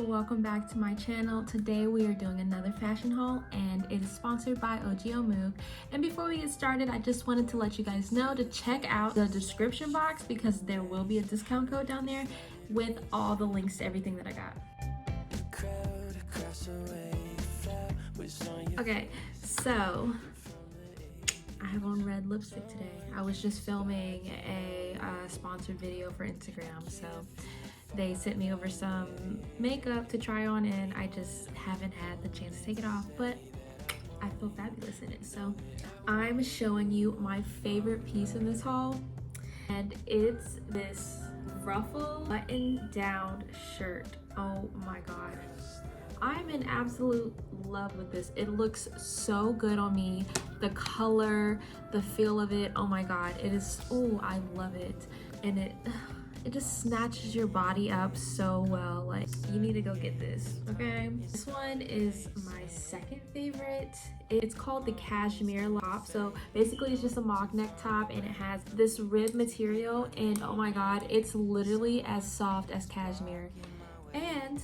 welcome back to my channel. Today we are doing another fashion haul and it is sponsored by OGL Move. And before we get started, I just wanted to let you guys know to check out the description box because there will be a discount code down there with all the links to everything that I got. Okay, so I have on red lipstick today. I was just filming a sponsored video for Instagram, so they sent me over some makeup to try on and I just haven't had the chance to take it off, but I feel fabulous in it. So I'm showing you my favorite piece in this haul, and it's this ruffle button down shirt. Oh my god, I'm in absolute love with this. It looks so good on me. The color, the feel of it, oh my god, it is, oh, I love it. And it just snatches your body up so well. Like, you need to go get this, okay? This one is my second favorite. It's called the cashmere top. So basically it's just a mock neck top and it has this rib material, and oh my god, it's literally as soft as cashmere. And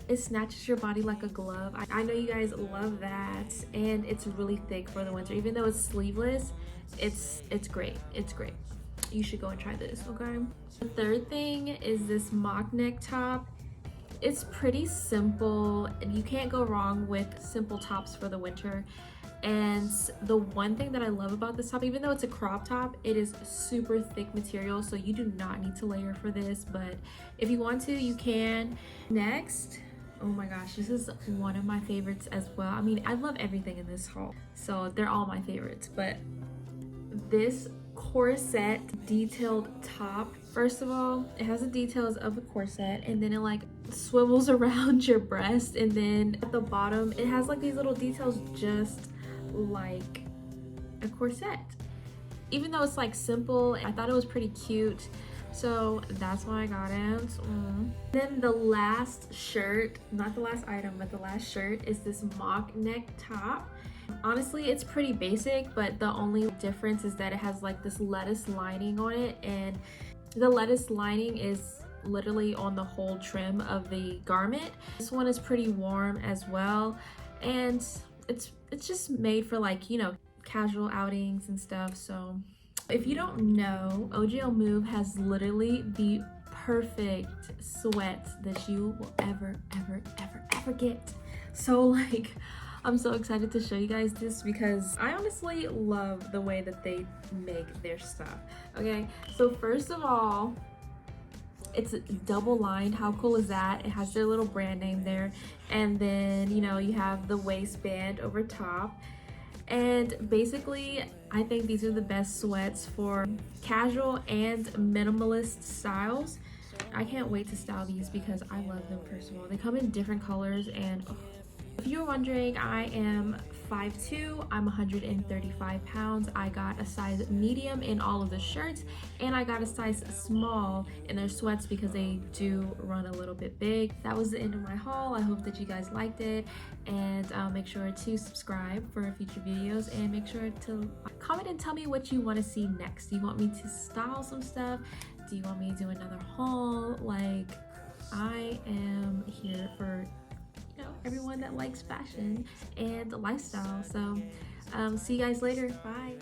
it snatches your body like a glove. I know you guys love that, and it's really thick for the winter. Even though it's sleeveless, it's great. It's great. You should go and try this, okay? The third thing is this mock neck top. It's pretty simple, and you can't go wrong with simple tops for the winter. And the one thing that I love about this top, even though it's a crop top, it is super thick material, so you do not need to layer for this, but if you want to, you can. Next, oh my gosh, this is one of my favorites as well. I mean, I love everything in this haul, so they're all my favorites, but this corset detailed top, first of all, it has the details of the corset, and then it like swivels around your breast, and then at the bottom it has like these little details just like a corset. Even though it's like simple, I thought it was pretty cute, so that's why I got it. Then the last shirt, not the last item, but the last shirt is this mock neck top. Honestly, it's pretty basic, but the only difference is that it has like this lettuce lining on it, and the lettuce lining is literally on the whole trim of the garment. This one is pretty warm as well, and it's just made for, like, you know, casual outings and stuff. So if you don't know, OGL Move has literally the perfect sweats that you will ever get. So like, I'm so excited to show you guys this because I honestly love the way that they make their stuff. Okay, so first of all, it's double lined. How cool is that? It has their little brand name there, and then, you know, you have the waistband over top. And basically, I think these are the best sweats for casual and minimalist styles. I can't wait to style these because I love them. First of all, they come in different colors, and oh. If you're wondering, I am 5'2", I'm 135 pounds. I got a size medium in all of the shirts, and I got a size small in their sweats because they do run a little bit big. That was the end of my haul. I hope that you guys liked it, and make sure to subscribe for future videos, and make sure to comment and tell me what you want to see next. Do you want me to style some stuff? Do you want me to do another haul? Like, I am here for everyone that likes fashion and lifestyle. So see you guys later. Bye.